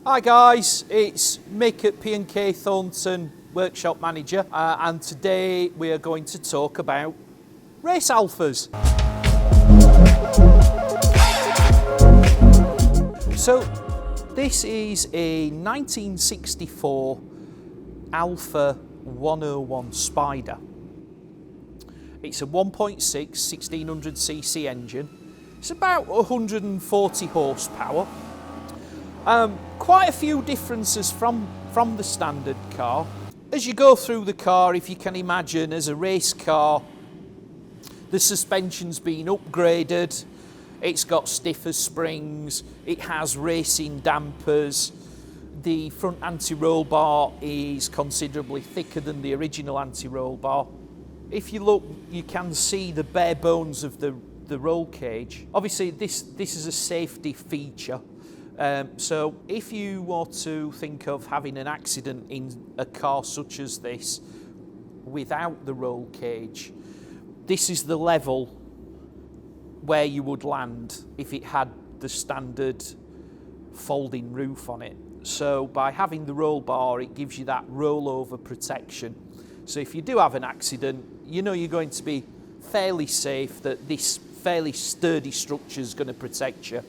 Hi guys, it's Mick at P&K Thornton, Workshop Manager, and today we are going to talk about race alphas. So this is a 1964 Alfa 101 Spider. It's a 1.6 1600cc engine. It's about 140 horsepower. Quite a few differences from the standard car. As you go through the car, if you can imagine, as a race car, the suspension's been upgraded, it's got stiffer springs, it has racing dampers, the front anti-roll bar is considerably thicker than the original anti-roll bar. If you look, you can see the bare bones of the roll cage. Obviously this is a safety feature. So if you were to think of having an accident in a car such as this without the roll cage, this is the level where you would land if it had the standard folding roof on it. So by having the roll bar, it gives you that rollover protection. So if you do have an accident, you know you're going to be fairly safe, that this fairly sturdy structure is going to protect you.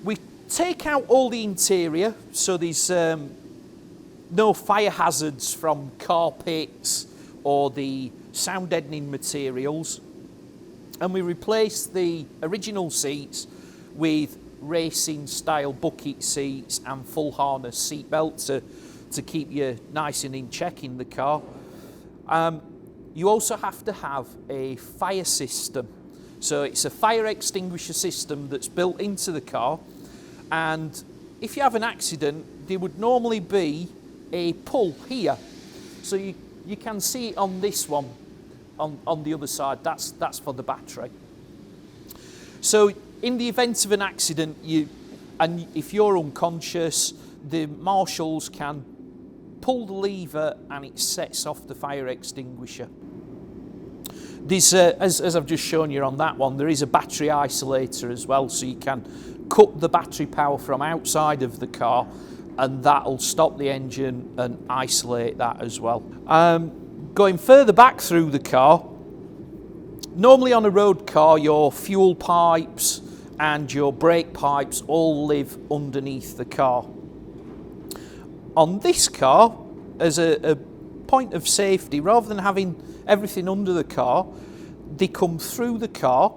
We take out all the interior, so there's no fire hazards from carpets or the sound deadening materials, and we replace the original seats with racing style bucket seats and full harness seat belt to keep you nice and in check in the car. You also have to have a fire system, so it's a fire extinguisher system that's built into the car. And if you have an accident, there would normally be a pull here. So you can see it on this one, on the other side, that's for the battery. So in the event of an accident, and if you're unconscious, the marshals can pull the lever and it sets off the fire extinguisher. This, as I've just shown you on that one, there is a battery isolator as well, so you can cut the battery power from outside of the car, and that'll stop the engine and isolate that as well. Going further back through the car, normally on a road car, your fuel pipes and your brake pipes all live underneath the car. On this car, as a point of safety, rather than having everything under the car, they come through the car,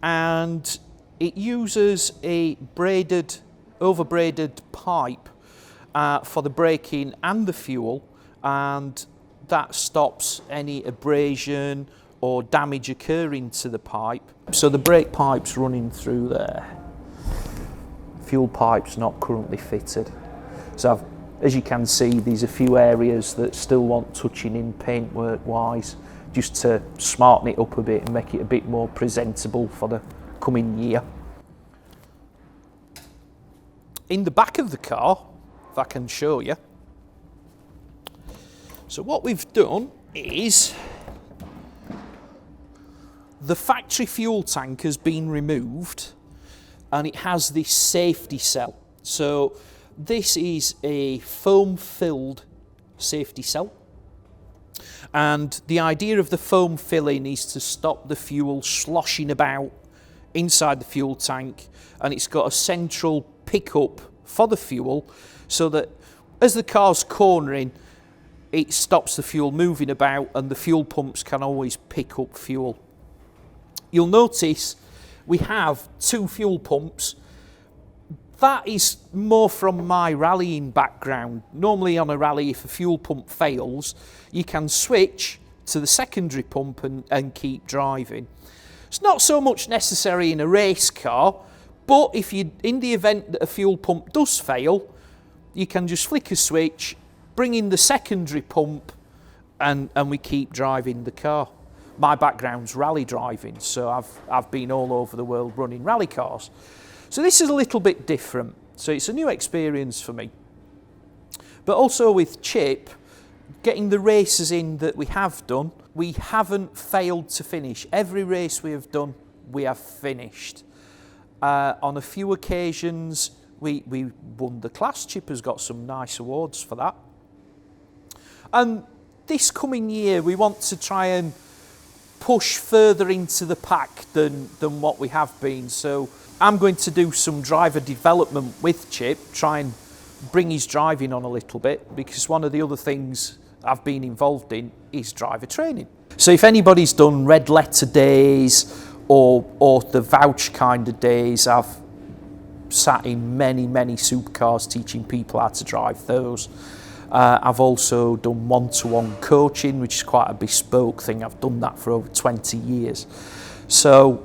and it uses a over braided pipe for the braking and the fuel, and that stops any abrasion or damage occurring to the pipe. So the brake pipe's running through there. Fuel pipe's not currently fitted. So as you can see, there's a few areas that still want touching in paintwork wise, just to smarten it up a bit and make it a bit more presentable for the coming year. In the back of the car, if I can show you, so what we've done is the factory fuel tank has been removed, and it has this safety cell. So this is a foam filled safety cell, and the idea of the foam filling is to stop the fuel sloshing about inside the fuel tank, and it's got a central pickup for the fuel, so that as the car's cornering, it stops the fuel moving about, and the fuel pumps can always pick up fuel. You'll notice we have two fuel pumps. That is more from my rallying background. Normally on a rally, if a fuel pump fails, you can switch to the secondary pump and keep driving. It's not so much necessary in a race car, but if you, in the event that a fuel pump does fail, you can just flick a switch, bring in the secondary pump, and we keep driving the car. My background's rally driving, so I've been all over the world running rally cars. So this is a little bit different. So it's a new experience for me. But also with Chip, getting the races in that we have done, we haven't failed to finish. Every race we have done, we have finished. On a few occasions, we won the class. Chipper's got some nice awards for that. And this coming year, we want to try and push further into the pack than what we have been. So I'm going to do some driver development with Chip, try and bring his driving on a little bit, because one of the other things I've been involved in is driver training. So if anybody's done red letter days or the vouch kind of days, I've sat in many supercars teaching people how to drive those. I've also done one-to-one coaching, which is quite a bespoke thing. I've done that for over 20 years. So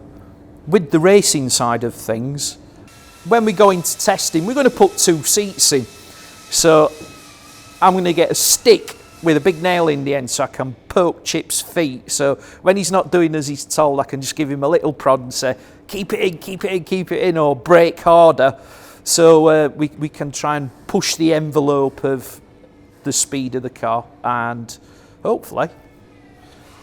with the racing side of things, when we go into testing, we're going to put 2 seats in. So I'm going to get a stick with a big nail in the end so I can poke Chip's feet. So when he's not doing as he's told, I can just give him a little prod and say, keep it in, keep it in, keep it in, or brake harder. So we can try and push the envelope of the speed of the car, and hopefully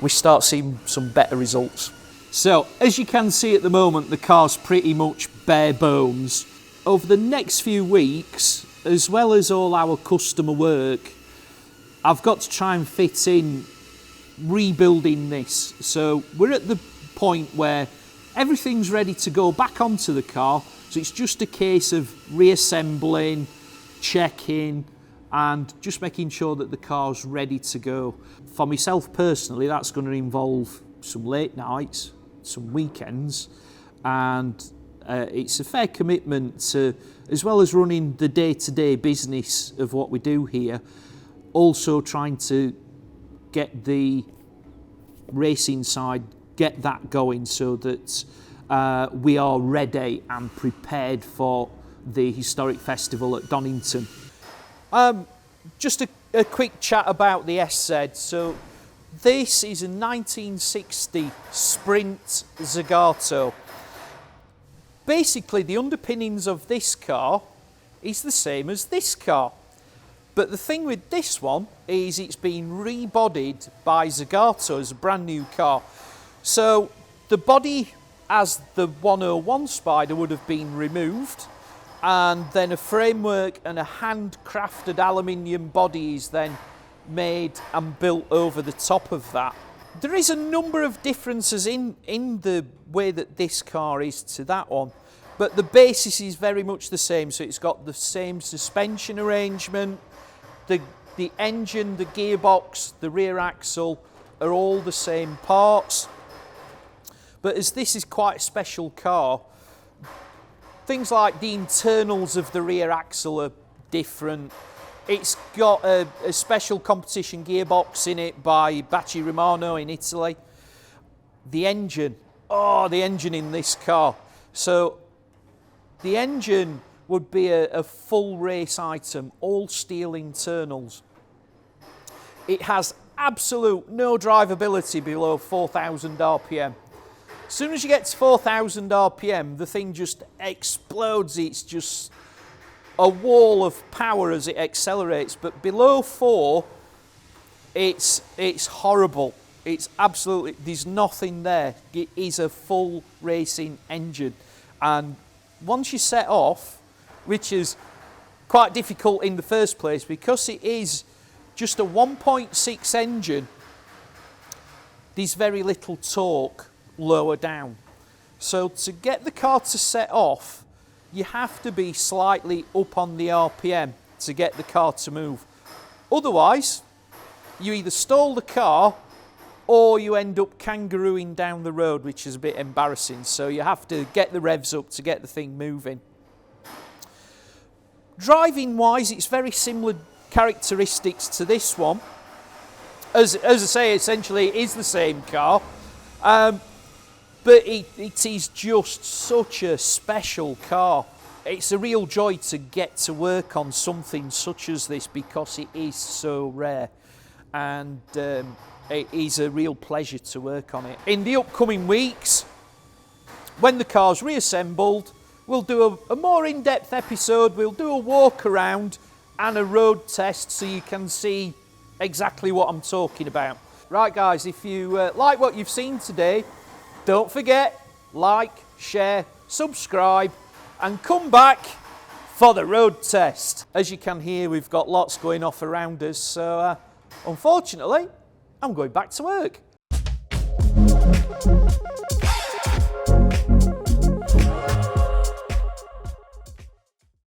we start seeing some better results. So as you can see at the moment, the car's pretty much bare bones. Over the next few weeks, as well as all our customer work, I've got to try and fit in rebuilding this. So we're at the point where everything's ready to go back onto the car, so it's just a case of reassembling, checking, and just making sure that the car's ready to go. For myself personally, that's going to involve some late nights, some weekends, and it's a fair commitment to, as well as running the day-to-day business of what we do here, also trying to get the racing side, get that going so that we are ready and prepared for the historic festival at Donington. Just a quick chat about the SZ. So this is a 1960 Sprint Zagato. Basically, the underpinnings of this car is the same as this car. But the thing with this one is it's been rebodied by Zagato as a brand new car. So the body as the 101 Spider would have been removed, and then a framework and a handcrafted aluminium body is then made and built over the top of that. There is a number of differences in the way that this car is to that one, but the basis is very much the same. So it's got the same suspension arrangement, the engine, the gearbox, the rear axle are all the same parts. But as this is quite a special car, things like the internals of the rear axle are different. It's got a special competition gearbox in it by Bacci Romano in Italy. The engine in this car. So the engine would be a full race item, all steel internals. It has absolute no drivability below 4,000 RPM. As soon as you get to 4,000 RPM, the thing just explodes. It's just a wall of power as it accelerates. But below 4, it's horrible. It's absolutely, there's nothing there. It is a full racing engine. And once you set off, which is quite difficult in the first place because it is just a 1.6 engine, there's very little torque lower down. So to get the car to set off, you have to be slightly up on the RPM to get the car to move. Otherwise, you either stall the car or you end up kangarooing down the road, which is a bit embarrassing. So you have to get the revs up to get the thing moving. Driving wise, it's very similar characteristics to this one. As I say, essentially it is the same car. But it is just such a special car. It's a real joy to get to work on something such as this because it is so rare, and it is a real pleasure to work on it. In the upcoming weeks, when the car's reassembled, we'll do a more in-depth episode. We'll do a walk around and a road test so you can see exactly what I'm talking about. Right guys, if you like what you've seen today, don't forget, like, share, subscribe, and come back for the road test. As you can hear, we've got lots going off around us, so unfortunately, I'm going back to work.